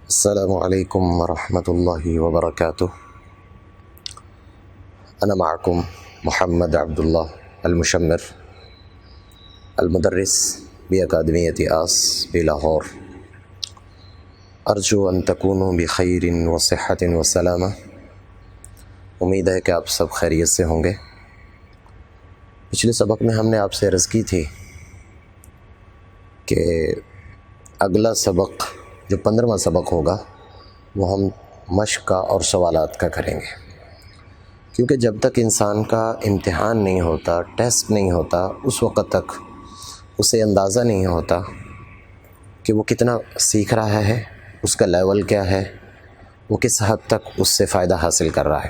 السلام عليكم ورحمة الله وبركاته. أنا معكم محمد عبد الله المشمر المدرس بأكاديمية آس بلاہور. أرجو أن تكونوا بخير وصحة وسلامة. امید ہے کہ آپ سب خیریت سے ہوں گے. پچھلے سبق میں ہم نے آپ سے عرض کی تھی کہ اگلا سبق جو 15واں سبق ہوگا وہ ہم مشق کا اور سوالات کا کریں گے، کیونکہ جب تک انسان کا امتحان نہیں ہوتا، ٹیسٹ نہیں ہوتا، اس وقت تک اسے اندازہ نہیں ہوتا کہ وہ کتنا سیکھ رہا ہے، اس کا لیول کیا ہے، وہ کس حد تک اس سے فائدہ حاصل کر رہا ہے.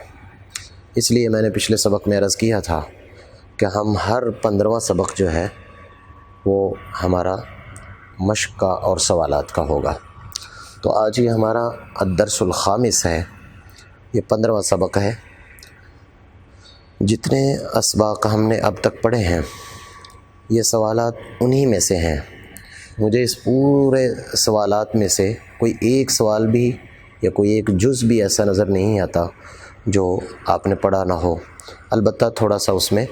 اس لیے میں نے پچھلے سبق میں عرض کیا تھا کہ ہم ہر 15واں سبق جو ہے وہ ہمارا مشق کا اور سوالات کا ہوگا. تو آج یہ ہمارا الدرس الخامس ہے، یہ 15واں سبق ہے. جتنے اسباق ہم نے اب تک پڑھے ہیں یہ سوالات انہی میں سے ہیں. مجھے اس پورے سوالات میں سے کوئی ایک سوال بھی یا کوئی ایک جز بھی ایسا نظر نہیں آتا جو آپ نے پڑھا نہ ہو. البتہ تھوڑا سا اس میں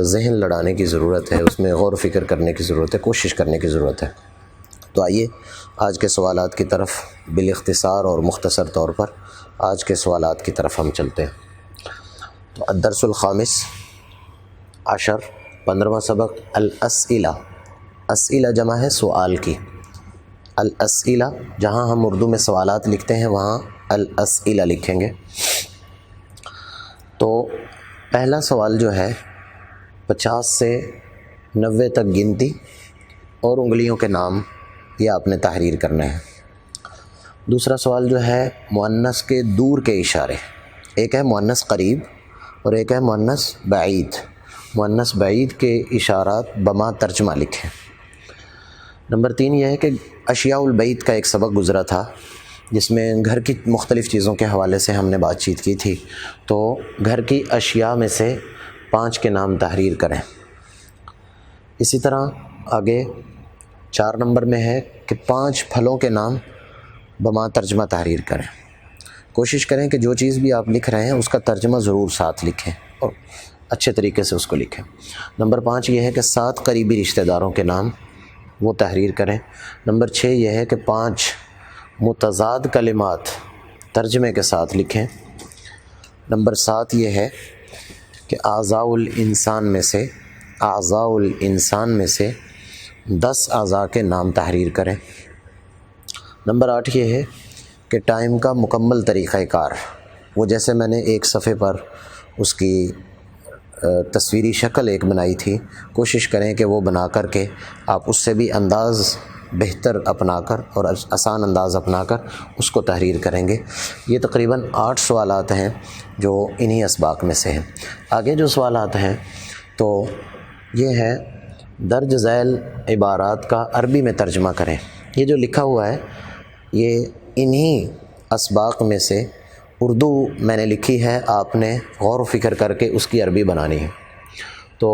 ذہن لڑانے کی ضرورت ہے، اس میں غور و فکر کرنے کی ضرورت ہے، کوشش کرنے کی ضرورت ہے. تو آئیے آج کے سوالات کی طرف بالاختصار اور مختصر طور پر آج کے سوالات کی طرف ہم چلتے ہیں. تو الدرس الخامس عشر، 15واں سبق، الاسئلہ. اسئلہ جمع ہے سوال کی. الاسئلہ، جہاں ہم اردو میں سوالات لکھتے ہیں وہاں الاسئلہ لکھیں گے. تو پہلا سوال جو ہے 50 سے 90 تک گنتی اور انگلیوں کے نام یہ آپ نے تحریر کرنا ہے. دوسرا سوال جو ہے مؤنث کے دور کے اشارے. ایک ہے مؤنث قریب اور ایک ہے مؤنث بعید. مؤنث بعید کے اشارات بما ترجمہ لکھیں. نمبر 3 یہ ہے کہ اشیاء البیت کا ایک سبق گزرا تھا جس میں گھر کی مختلف چیزوں کے حوالے سے ہم نے بات چیت کی تھی. تو گھر کی اشیاء میں سے 5 کے نام تحریر کریں. اسی طرح آگے 4 نمبر میں ہے کہ 5 پھلوں کے نام بما ترجمہ تحریر کریں. کوشش کریں کہ جو چیز بھی آپ لکھ رہے ہیں اس کا ترجمہ ضرور ساتھ لکھیں اور اچھے طریقے سے اس کو لکھیں. نمبر 5 یہ ہے کہ 7 قریبی رشتہ داروں کے نام وہ تحریر کریں. نمبر 6 یہ ہے کہ 5 متضاد کلمات ترجمے کے ساتھ لکھیں. نمبر 7 یہ ہے کہ اعضاء الانسان میں سے 10 اعضاء کے نام تحریر کریں. نمبر 8 یہ ہے کہ ٹائم کا مکمل طریقہ کار، وہ جیسے میں نے ایک صفحے پر اس کی تصویری شکل ایک بنائی تھی، کوشش کریں کہ وہ بنا کر کے آپ اس سے بھی انداز بہتر اپنا کر اور آسان انداز اپنا کر اس کو تحریر کریں گے. یہ تقریباً 8 سوالات ہیں جو انہی اسباق میں سے ہیں. آگے جو سوالات ہیں تو یہ ہے درج ذیل عبارات کا عربی میں ترجمہ کریں. یہ جو لکھا ہوا ہے یہ انہی اسباق میں سے اردو میں نے لکھی ہے، آپ نے غور و فکر کر کے اس کی عربی بنانی ہے. تو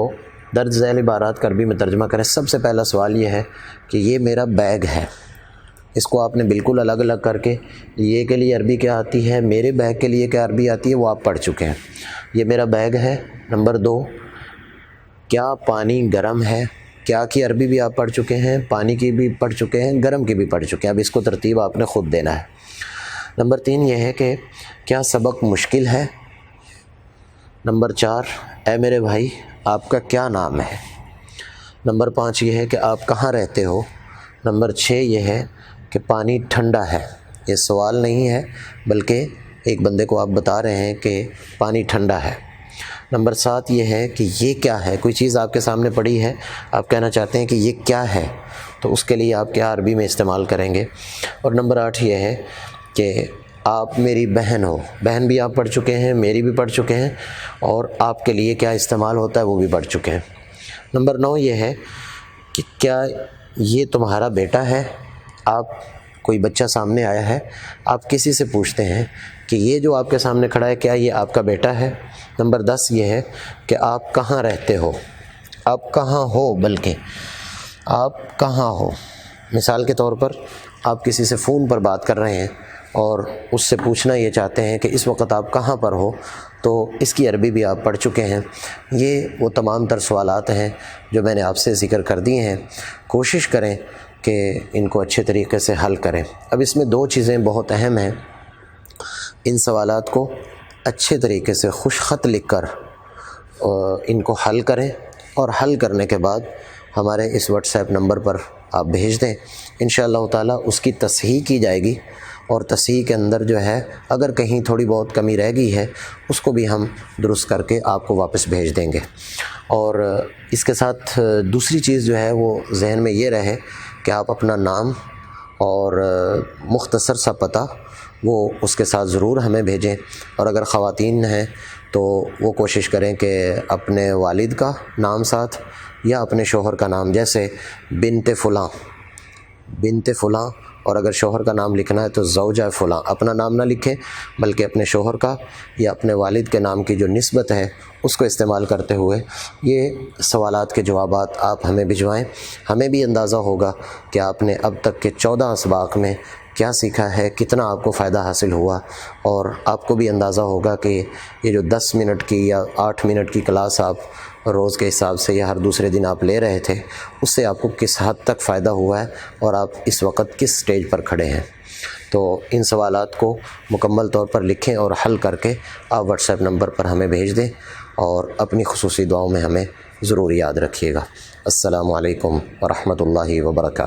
درج ذیل عبارات کا عربی میں ترجمہ کریں. سب سے پہلا سوال یہ ہے کہ یہ میرا بیگ ہے. اس کو آپ نے بالکل الگ الگ کر کے یہ کے لیے عربی کیا آتی ہے، میرے بیگ کے لیے کیا عربی آتی ہے وہ آپ پڑھ چکے ہیں. یہ میرا بیگ ہے. نمبر 2 کیا پانی گرم ہے. کیا کی عربی بھی آپ پڑھ چکے ہیں، پانی کی بھی پڑھ چکے ہیں، گرم کی بھی پڑھ چکے ہیں. اب اس کو ترتیب آپ نے خود دینا ہے. نمبر 3 یہ ہے کہ کیا سبق مشکل ہے. نمبر 4 اے میرے بھائی آپ کا کیا نام ہے. نمبر 5 یہ ہے کہ آپ کہاں رہتے ہو. نمبر 6 یہ ہے کہ پانی ٹھنڈا ہے. یہ سوال نہیں ہے بلکہ ایک بندے کو آپ بتا رہے ہیں کہ پانی ٹھنڈا ہے. نمبر 7 یہ ہے کہ یہ کیا ہے. کوئی چیز آپ کے سامنے پڑی ہے، آپ کہنا چاہتے ہیں کہ یہ کیا ہے، تو اس کے لیے آپ کیا عربی میں استعمال کریں گے. اور نمبر 8 یہ ہے کہ آپ میری بہن ہو. بہن بھی آپ پڑھ چکے ہیں، میری بھی پڑھ چکے ہیں، اور آپ کے لیے کیا استعمال ہوتا ہے وہ بھی پڑھ چکے ہیں. نمبر 9 یہ ہے کہ کیا یہ تمہارا بیٹا ہے. آپ کوئی بچہ سامنے آیا ہے، آپ کسی سے پوچھتے ہیں کہ یہ جو آپ کے سامنے کھڑا ہے کیا یہ آپ کا بیٹا ہے. نمبر 10 یہ ہے کہ آپ کہاں رہتے ہو. آپ کہاں ہو، بلکہ آپ کہاں ہو. مثال کے طور پر آپ کسی سے فون پر بات کر رہے ہیں اور اس سے پوچھنا یہ چاہتے ہیں کہ اس وقت آپ کہاں پر ہو، تو اس کی عربی بھی آپ پڑھ چکے ہیں۔ یہ وہ تمام تر سوالات ہیں جو میں نے آپ سے ذکر کر دیے ہیں۔ کوشش کریں کہ ان کو اچھے طریقے سے حل کریں۔ اب اس میں 2 چیزیں بہت اہم ہیں۔ ان سوالات کو اچھے طریقے سے خوش خط لکھ کر ان کو حل کریں، اور حل کرنے کے بعد ہمارے اس واٹس ایپ نمبر پر آپ بھیج دیں۔ انشاءاللہ تعالیٰ اس کی تصحیح کی جائے گی، اور تصحیح کے اندر جو ہے اگر کہیں تھوڑی بہت کمی رہ گئی ہے اس کو بھی ہم درست کر کے آپ کو واپس بھیج دیں گے۔ اور اس کے ساتھ دوسری چیز جو ہے وہ ذہن میں یہ رہے کہ آپ اپنا نام اور مختصر سا پتہ وہ اس کے ساتھ ضرور ہمیں بھیجیں، اور اگر خواتین ہیں تو وہ کوشش کریں کہ اپنے والد کا نام ساتھ یا اپنے شوہر کا نام، جیسے بنت فلاں، اور اگر شوہر کا نام لکھنا ہے تو زوجہ فلاں، اپنا نام نہ لکھیں بلکہ اپنے شوہر کا یا اپنے والد کے نام کی جو نسبت ہے اس کو استعمال کرتے ہوئے یہ سوالات کے جوابات آپ ہمیں بھجوائیں۔ ہمیں بھی اندازہ ہوگا کہ آپ نے اب تک کے 14 اسباق میں کیا سیکھا ہے، کتنا آپ کو فائدہ حاصل ہوا، اور آپ کو بھی اندازہ ہوگا کہ یہ جو 10 منٹ کی یا 8 منٹ کی کلاس آپ روز کے حساب سے یا ہر دوسرے دن آپ لے رہے تھے، اس سے آپ کو کس حد تک فائدہ ہوا ہے اور آپ اس وقت کس سٹیج پر کھڑے ہیں۔ تو ان سوالات کو مکمل طور پر لکھیں اور حل کر کے آپ واٹس ایپ نمبر پر ہمیں بھیج دیں، اور اپنی خصوصی دعاؤں میں ہمیں ضرور یاد رکھیے گا۔ السلام علیکم ورحمۃ اللہ وبرکاتہ۔